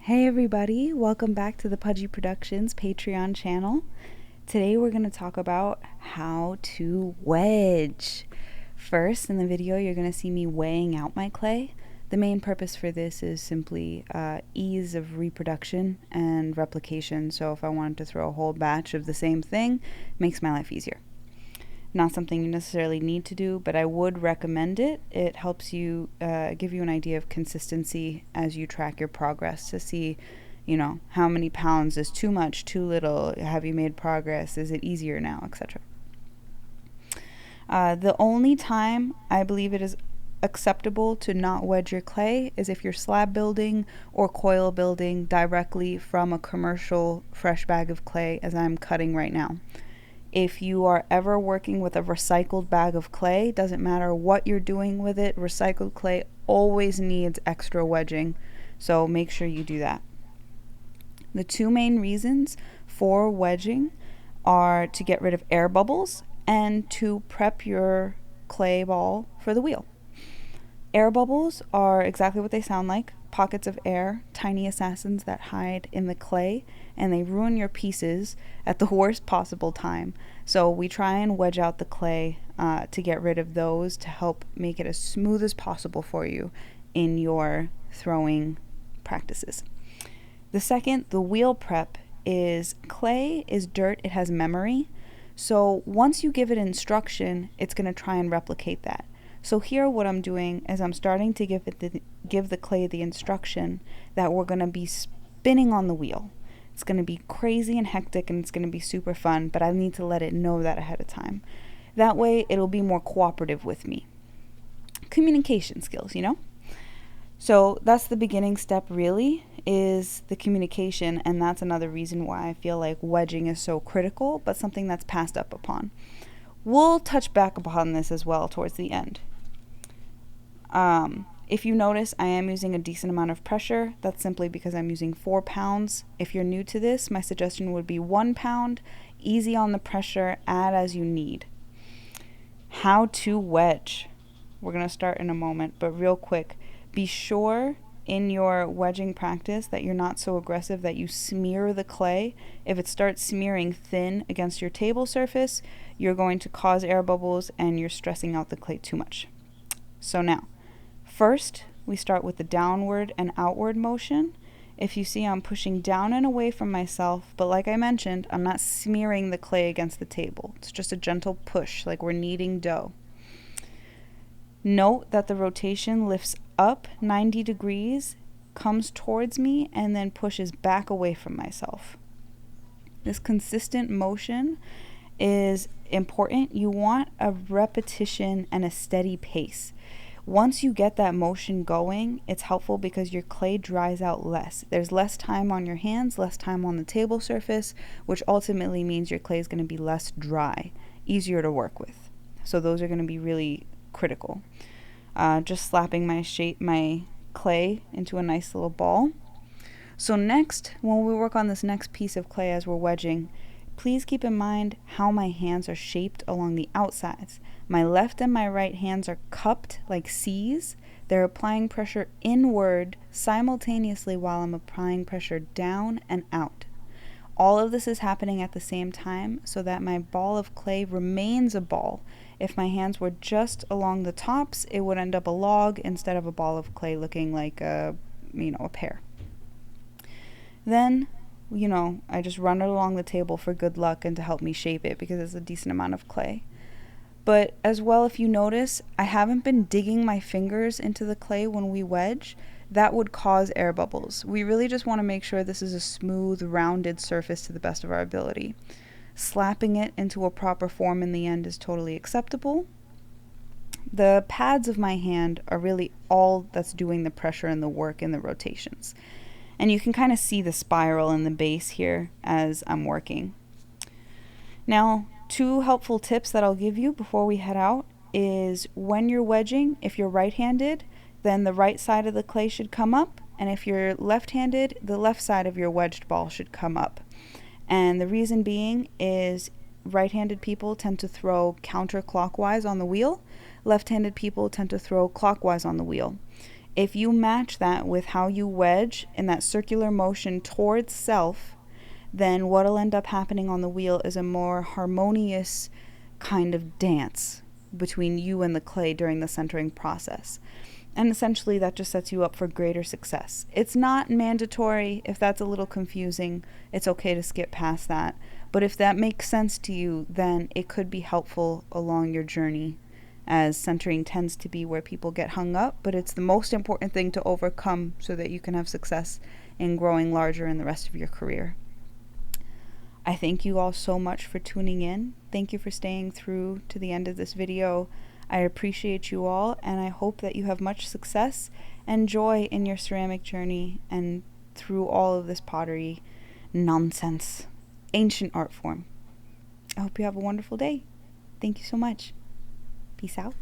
Hey everybody, welcome back to the Pudgy Productions Patreon channel. Today we're going to talk about how to wedge. First in the video you're going to see me weighing out my clay. The main purpose for this is simply ease of reproduction and replication, so if I wanted to throw a whole batch of the same thing, it makes my life easier. Not something you necessarily need to do, but I would recommend it. It helps you give you an idea of consistency as you track your progress to see, how many pounds is too much, too little, have you made progress, is it easier now, etc. The only time I believe it is acceptable to not wedge your clay is if you're slab building or coil building directly from a commercial fresh bag of clay, as I'm cutting right now. If you are ever working with a recycled bag of clay, doesn't matter what you're doing with it, recycled clay always needs extra wedging, so make sure you do that. The two main reasons for wedging are to get rid of air bubbles and to prep your clay ball for the wheel. Air bubbles are exactly what they sound like, pockets of air, tiny assassins that hide in the clay, and they ruin your pieces at the worst possible time. So we try and wedge out the clay to get rid of those, to help make it as smooth as possible for you in your throwing practices. The second, the wheel prep, is clay is dirt, it has memory. So once you give it instruction, it's going to try and replicate that. So here what I'm doing is I'm starting to give the clay the instruction that we're going to be spinning on the wheel. It's going to be crazy and hectic and it's going to be super fun, but I need to let it know that ahead of time. That way it'll be more cooperative with me. Communication skills, So that's the beginning step really, is the communication, and that's another reason why I feel like wedging is so critical, but something that's passed up upon. We'll touch back upon this as well towards the end. If you notice, I am using a decent amount of pressure. That's simply because I'm using 4 pounds. If you're new to this, my suggestion would be 1 pound, easy on the pressure, add as you need. How to wedge. We're going to start in a moment, but real quick, be sure in your wedging practice that you're not so aggressive that you smear the clay. If it starts smearing thin against your table surface, you're going to cause air bubbles and you're stressing out the clay too much. So now, first, we start with the downward and outward motion. If you see, I'm pushing down and away from myself, but like I mentioned, I'm not smearing the clay against the table. It's just a gentle push, like we're kneading dough. Note that the rotation lifts up 90 degrees, comes towards me, and then pushes back away from myself. This consistent motion is important. You want a repetition and a steady pace. Once you get that motion going, it's helpful because your clay dries out less. There's less time on your hands, less time on the table surface, which ultimately means your clay is going to be less dry, easier to work with. So those are going to be really critical. Just slapping my clay into a nice little ball. So next, when we work on this next piece of clay as we're wedging, please keep in mind how my hands are shaped along the outsides. My left and my right hands are cupped like C's. They're applying pressure inward simultaneously while I'm applying pressure down and out. All of this is happening at the same time so that my ball of clay remains a ball. If my hands were just along the tops, it would end up a log instead of a ball of clay looking like a pear. Then, I just run it along the table for good luck and to help me shape it because it's a decent amount of clay. But as well, if you notice, I haven't been digging my fingers into the clay when we wedge. That would cause air bubbles. We really just want to make sure this is a smooth, rounded surface to the best of our ability. Slapping it into a proper form in the end is totally acceptable. The pads of my hand are really all that's doing the pressure and the work in the rotations. And you can kind of see the spiral in the base here as I'm working. Now, 2 helpful tips that I'll give you before we head out is when you're wedging, if you're right-handed, then the right side of the clay should come up, and if you're left-handed, the left side of your wedged ball should come up. And the reason being is right-handed people tend to throw counterclockwise on the wheel. Left-handed people tend to throw clockwise on the wheel. If you match that with how you wedge in that circular motion towards self, then what'll end up happening on the wheel is a more harmonious kind of dance between you and the clay during the centering process. And essentially that just sets you up for greater success. It's not mandatory. If that's a little confusing, it's okay to skip past that. But if that makes sense to you, then it could be helpful along your journey, as centering tends to be where people get hung up, but it's the most important thing to overcome so that you can have success in growing larger in the rest of your career. I thank you all so much for tuning in. Thank you for staying through to the end of this video. I appreciate you all, and I hope that you have much success and joy in your ceramic journey and through all of this pottery nonsense, ancient art form. I hope you have a wonderful day. Thank you so much. Peace out.